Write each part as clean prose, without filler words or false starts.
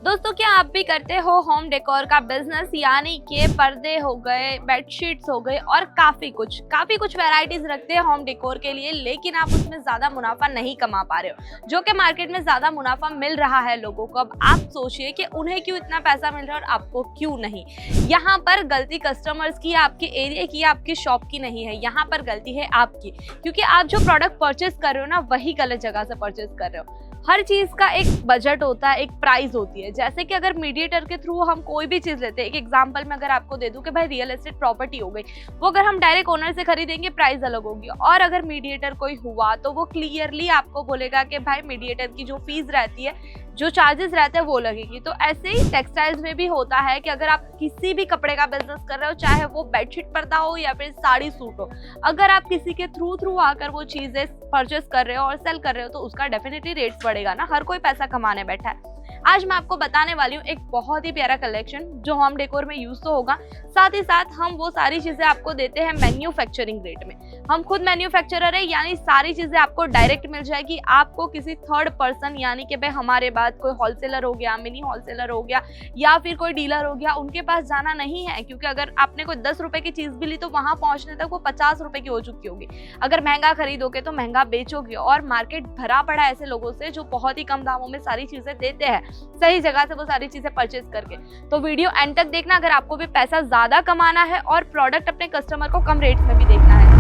दोस्तों, क्या आप भी करते हो होम डेकोर का बिजनेस? यानी कि पर्दे हो गए, बेडशीट्स हो गए और काफी कुछ वैरायटीज रखते हैं होम डेकोर के लिए, लेकिन आप उसमें ज्यादा मुनाफा नहीं कमा पा रहे हो। जो कि मार्केट में ज्यादा मुनाफा मिल रहा है लोगों को। अब आप सोचिए कि उन्हें क्यों इतना पैसा मिल रहा है और आपको क्यों नहीं। यहाँ पर गलती कस्टमर्स की, आपके एरिया की, आपकी शॉप की नहीं है। यहाँ पर गलती है आपकी, क्योंकि आप जो प्रोडक्ट परचेज कर रहे हो ना, वही गलत जगह से परचेज कर रहे हो। हर चीज का एक बजट होता है, एक प्राइस होती है। जैसे कि अगर मीडिएटर के थ्रू हम कोई भी चीज लेते हैं, एक एग्जांपल में अगर आपको दे दूं कि भाई रियल एस्टेट प्रॉपर्टी हो गई, वो अगर हम डायरेक्ट ओनर से खरीदेंगे प्राइस अलग होगी, और अगर मीडिएटर कोई हुआ तो वो क्लियरली आपको बोलेगा कि भाई मीडिएटर की जो फीस रहती है, जो चार्जेस रहते हैं वो लगेगी। तो ऐसे ही टेक्सटाइल्स में भी होता है कि अगर आप किसी भी कपड़े का बिजनेस कर रहे हो, चाहे वो बेडशीट पर्दा हो या फिर साड़ी सूट हो, अगर आप किसी के थ्रू आकर वो चीजें परचेस कर रहे हो और सेल कर रहे हो, तो उसका डेफिनेटली रेट बढ़ेगा ना। हर कोई पैसा कमाने बैठा है। आज मैं आपको बताने वाली हूँ एक बहुत ही प्यारा कलेक्शन जो होम डेकोर में यूज तो होगा, साथ ही साथ हम वो सारी चीजें आपको देते हैं मैन्युफैक्चरिंग रेट में। हम खुद मैन्युफैक्चरर है, यानी सारी चीजें आपको डायरेक्ट मिल जाएगी। आपको किसी थर्ड पर्सन, यानी कि भाई हमारे बाद कोई होलसेलर हो गया, मिनी होलसेलर हो गया, या फिर कोई डीलर हो गया, उनके पास जाना नहीं है। क्योंकि अगर आपने कोई 10 रुपए की चीज भी ली तो वहां पहुंचने तक वो 50 रुपए की हो चुकी होगी। अगर महंगा खरीदोगे तो महंगा बेचोगे, और मार्केट भरा पड़ा है ऐसे लोगों से जो बहुत ही कम दामों में सारी चीजें देते हैं, सही जगह से वो सारी चीजें परचेज करके। तो वीडियो एंड तक देखना अगर आपको भी पैसा ज्यादा कमाना है और प्रोडक्ट अपने कस्टमर को कम रेट्स में भी देखना है।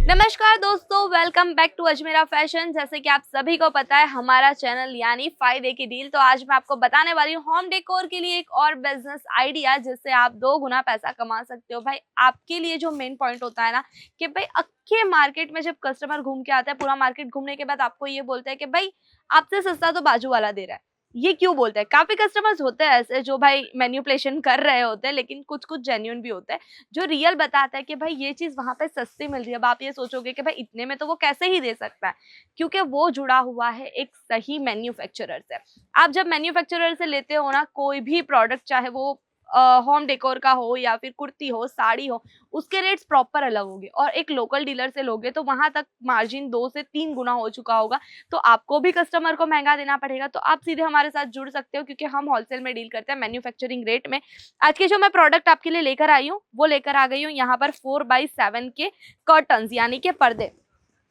नमस्कार दोस्तों, welcome back to Ajmera fashion. जैसे कि आप सभी को पता है, हमारा चैनल यानी फायदे की डील। तो आज मैं आपको बताने वाली हूँ होम डेकोर के लिए एक और बिजनेस आइडिया, जिससे आप 2 गुना पैसा कमा सकते हो। भाई आपके लिए जो मेन पॉइंट होता है ना, कि भाई अक्के मार्केट में जब कस्टमर घूम के आता है, पूरा मार्केट घूमने के बाद आपको ये बोलता है कि भाई आपसे सस्ता तो बाजू वाला दे रहा है। ये क्यों बोलते हैं? काफी कस्टमर्स होते हैं ऐसे जो भाई मैन्युपुलेशन कर रहे होते हैं, लेकिन कुछ जेन्युइन भी होते हैं जो रियल बताता है कि भाई ये चीज वहां पे सस्ती मिल रही है। अब आप ये सोचोगे कि भाई इतने में तो वो कैसे ही दे सकता है, क्योंकि वो जुड़ा हुआ है एक सही मैन्युफैक्चरर से। आप जब मैन्युफैक्चरर से लेते हो ना कोई भी प्रोडक्ट, चाहे वो होम डेकोर का हो या फिर कुर्ती हो, साड़ी हो, उसके रेट्स प्रॉपर अलग होंगे। और एक लोकल डीलर से लोगे तो वहां तक मार्जिन 2 से 3 गुना हो चुका होगा। तो आपको भी कस्टमर को महंगा देना पड़ेगा। तो आप सीधे हमारे साथ जुड़ सकते हो, क्योंकि हम होलसेल में डील करते हैं मैन्युफैक्चरिंग रेट में। आज की जो मैं प्रोडक्ट आपके लिए लेकर आई हूँ, वो लेकर आ गई हूँ यहाँ पर 4x7 के कर्टन्स, यानी कि पर्दे।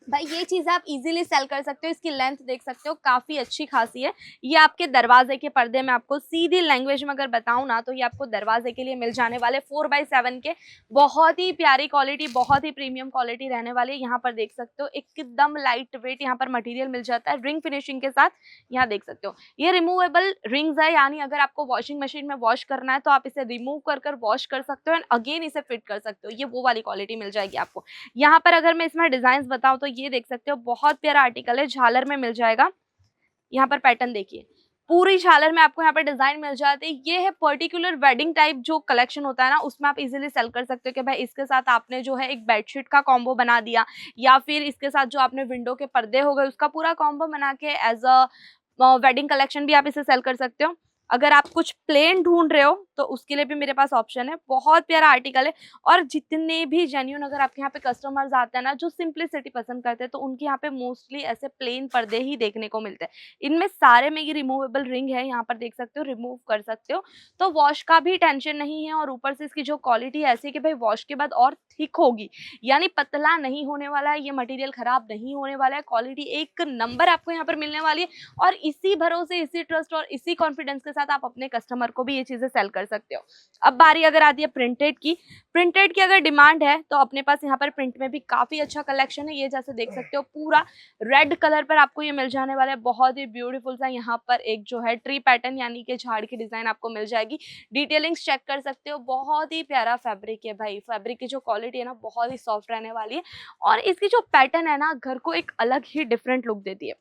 भाई ये चीज आप इजीली सेल कर सकते हो। इसकी लेंथ देख सकते हो, काफी अच्छी खासी है। ये आपके दरवाजे के पर्दे में, आपको सीधी लैंग्वेज में अगर बताऊं ना, तो ये आपको दरवाजे के लिए मिल जाने वाले 4x7 के। बहुत ही प्यारी क्वालिटी, बहुत ही प्रीमियम क्वालिटी रहने वाली है। यहाँ पर देख सकते हो एकदम लाइट वेट यहाँ पर मटेरियल मिल जाता है, रिंग फिनिशिंग के साथ। यहाँ देख सकते हो ये रिमूवेबल रिंग्स है, यानी अगर आपको वॉशिंग मशीन में वॉश करना है तो आप इसे रिमूव कर वॉश कर सकते हो एंड अगेन इसे फिट कर सकते हो। ये वो वाली क्वालिटी मिल जाएगी आपको। यहाँ पर अगर मैं इसमें डिजाइन बताऊं तो ये देख सकते हो, बहुत प्यारा आर्टिकल है, झालर में मिल जाएगा। यहाँ पर पैटर्न देखिए, पूरी झालर में आपको यहाँ पर डिजाइन मिल जाते हैं। ये है पर्टिकुलर वेडिंग टाइप जो कलेक्शन होता है ना, उसमें आप इजीली सेल कर सकते हो कि भाई इसके साथ आपने जो है एक बेडशीट का कॉम्बो बना दिया, या फिर इसके साथ जो आपने विंडो के पर्दे हो गए उसका पूरा कॉम्बो बना के एज अ वेडिंग कलेक्शन भी आप इसे सेल कर सकते हो। अगर आप कुछ प्लेन ढूंढ रहे हो तो उसके लिए भी मेरे पास ऑप्शन है। बहुत प्यारा आर्टिकल है। और जितने भी जेन्युइन अगर आपके यहाँ पे कस्टमर्स आते हैं ना, जो सिंपलिसिटी पसंद करते हैं, तो उनके यहाँ पे मोस्टली ऐसे प्लेन पर्दे ही देखने को मिलते हैं। इनमें सारे में ये रिमूवेबल रिंग है, यहाँ पर देख सकते हो, रिमूव कर सकते हो। तो वॉश का भी टेंशन नहीं है। और ऊपर से इसकी जो क्वालिटी है ऐसी है कि भाई वॉश के बाद और थिक होगी, यानी पतला नहीं होने वाला है, ये मटेरियल खराब नहीं होने वाला है। क्वालिटी एक नंबर आपको यहाँ पर मिलने वाली है। और इसी भरोसे, इसी ट्रस्ट और इसी कॉन्फिडेंस के साथ आप अपने कस्टमर को भी ये चीजें सेल कर सकते हो। अब बारी अगर आती है प्रिंटेड की। प्रिंटेड की अगर डिमांड है तो अपने पास यहाँ पर प्रिंट में भी काफी अच्छा कलेक्शन है। ये जैसे देख सकते हो पूरा रेड कलर पर आपको ये मिल जाने वाला है। बहुत ही ब्यूटीफुल सा यहाँ पर एक जो है ट्री पैटर्न, यानी कि झाड़ की डिजाइन आपको मिल जाएगी। डिटेलिंग्स चेक कर सकते हो, बहुत ही प्यारा फैब्रिक है। भाई फैब्रिक की जो क्वालिटी है ना, बहुत ही सॉफ्ट रहने वाली है। और इसकी जो पैटर्न है ना, घर को एक अलग ही डिफरेंट लुक देती है।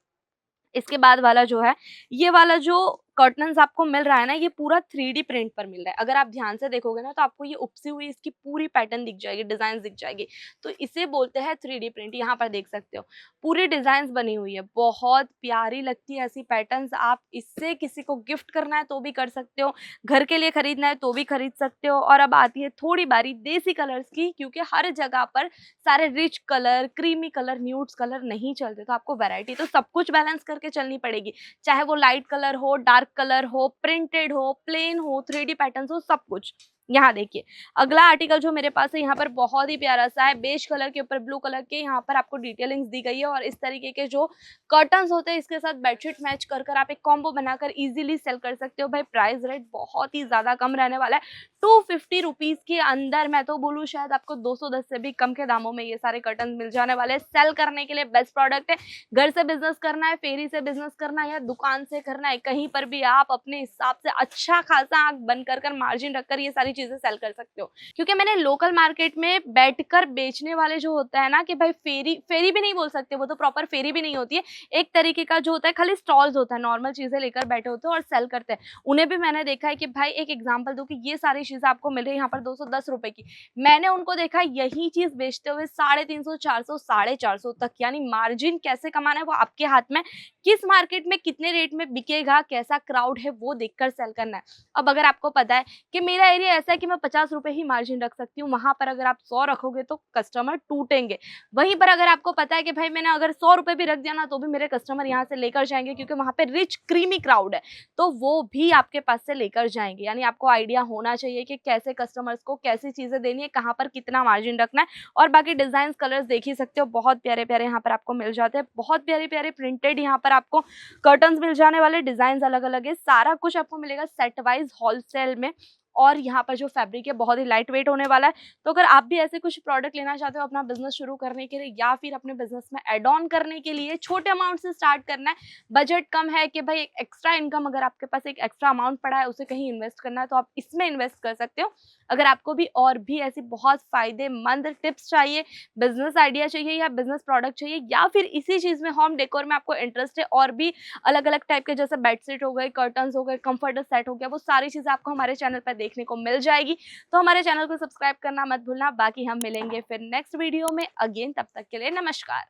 इसके बाद वाला जो है, ये वाला जो कर्टन्स आपको मिल रहा है ना, ये पूरा 3D प्रिंट पर मिल रहा है। अगर आप ध्यान से देखोगे ना तो आपको ये उपसी हुई इसकी पूरी पैटर्न दिख जाएगी, डिजाइन दिख जाएगी। तो इसे बोलते हैं 3D प्रिंट। यहाँ पर देख सकते हो पूरी डिजाइन बनी हुई है, बहुत प्यारी लगती है ऐसी पैटर्न्स। आप इससे किसी को गिफ्ट करना है तो भी कर सकते हो, घर के लिए खरीदना है तो भी खरीद सकते हो। और अब आती है थोड़ी बारी देसी कलर्स की, क्योंकि हर जगह पर सारे rich colour, creamy colour, nudes colour नहीं चलते। तो आपको वैरायटी तो सब कुछ बैलेंस करके चलनी पड़ेगी, चाहे वो लाइट कलर हो, डार्क वर्क कलर हो, प्रिंटेड हो, प्लेन हो, 3D पैटर्न्स हो, सब कुछ। यहाँ देखिए अगला आर्टिकल जो मेरे पास है, यहाँ पर बहुत ही प्यारा सा है, बेज कलर के ऊपर ब्लू कलर के यहाँ पर आपको डिटेलिंग्स दी गई है और इस तरीके के जो कर्टन्स होते हैं इसके साथ बेडशीट मैच कर कर आप एक कॉम्बो बनाकर इजीली सेल कर सकते हो। भाई प्राइस रेट बहुत ही ज्यादा कम रहने वाला है, 250 रुपीज के अंदर, मैं तो बोलूँ शायद आपको 210 से भी कम के दामों में ये सारे कर्टन मिल जाने वाले हैं। सेल करने के लिए बेस्ट प्रोडक्ट है। घर से बिजनेस करना है, फेरी से बिजनेस करना है या दुकान से करना है, कहीं पर भी आप अपने हिसाब से अच्छा खासा आंख बंद कर मार्जिन रखकर ये सारी चीजें सेल कर सकते हो। क्योंकि मैंने लोकल मार्केट में बैठकर बेचने वाले जो होता है ना कि भाई फेरी भी नहीं बोल सकते, वो तो प्रॉपर फेरी भी नहीं होती है, एक तरीके का जो होता है खाली स्टॉल्स होता है, नॉर्मल चीजें लेकर बैठे होते हैं और सेल करते हैं, उन्हें भी मैंने देखा है कि भाई एक एग्जांपल दूं कि ये सारी चीजें आपको मिल रही है यहाँ पर 210 रुपए की, मैंने उनको देखा यही चीज बेचते हुए 350, 400, 450 तक। यानी मार्जिन कैसे कमाना है वो आपके हाथ में, किस मार्केट में कितने रेट में बिकेगा, कैसा क्राउड है वो देखकर सेल करना है। अब अगर आपको पता है कि मेरा एरिया ऐसा है कि मैं 50 रुपए ही मार्जिन रख सकती हूँ, वहां पर अगर आप 100 रखोगे तो कस्टमर टूटेंगे। वहीं पर अगर आपको पता है कि भाई मैंने अगर 100 रुपए भी रख दिया ना तो भी मेरे कस्टमर यहाँ से लेकर जाएंगे, क्योंकि वहां पे रिच क्रीमी क्राउड है, तो वो भी आपके पास से लेकर जाएंगे। यानी आपको आइडिया होना चाहिए कि कैसे कस्टमर्स को कैसी चीजें देनी है, कहाँ पर कितना मार्जिन रखना है। और बाकी डिजाइन कलर्स देख ही सकते हो, बहुत प्यारे प्यारे यहाँ पर आपको मिल जाते हैं, बहुत प्यारे प्यारे प्रिंटेड यहाँ पर आपको कर्टन्स मिल जाने वाले, डिजाइन अलग अलग है, सारा कुछ आपको मिलेगा सेट वाइज होलसेल में। और यहाँ पर जो फैब्रिक है बहुत ही लाइट वेट होने वाला है। तो अगर आप भी ऐसे कुछ प्रोडक्ट लेना चाहते हो अपना बिजनेस शुरू करने के लिए या फिर अपने बिजनेस में एड ऑन करने के लिए, छोटे अमाउंट से स्टार्ट करना है, बजट कम है कि भाई एक एक्स्ट्रा इनकम, अगर आपके पास एक एक्स्ट्रा अमाउंट पड़ा है उसे कहीं इन्वेस्ट करना है तो आप इसमें इन्वेस्ट कर सकते हो। अगर आपको भी और भी ऐसी बहुत फायदेमंद टिप्स चाहिए, बिजनेस आइडिया चाहिए या बिजनेस प्रोडक्ट चाहिए, या फिर इसी चीज में होम डेकोर में आपको इंटरेस्ट है और भी अलग अलग टाइप के जैसे बेडशीट हो गए, कर्टन्स हो गए, कंफर्टर सेट हो गया, वो सारी चीजें आपको हमारे चैनल पर देखने को मिल जाएगी। तो हमारे चैनल को सब्सक्राइब करना मत भूलना। बाकी हम मिलेंगे फिर नेक्स्ट वीडियो में अगेन, तब तक के लिए नमस्कार।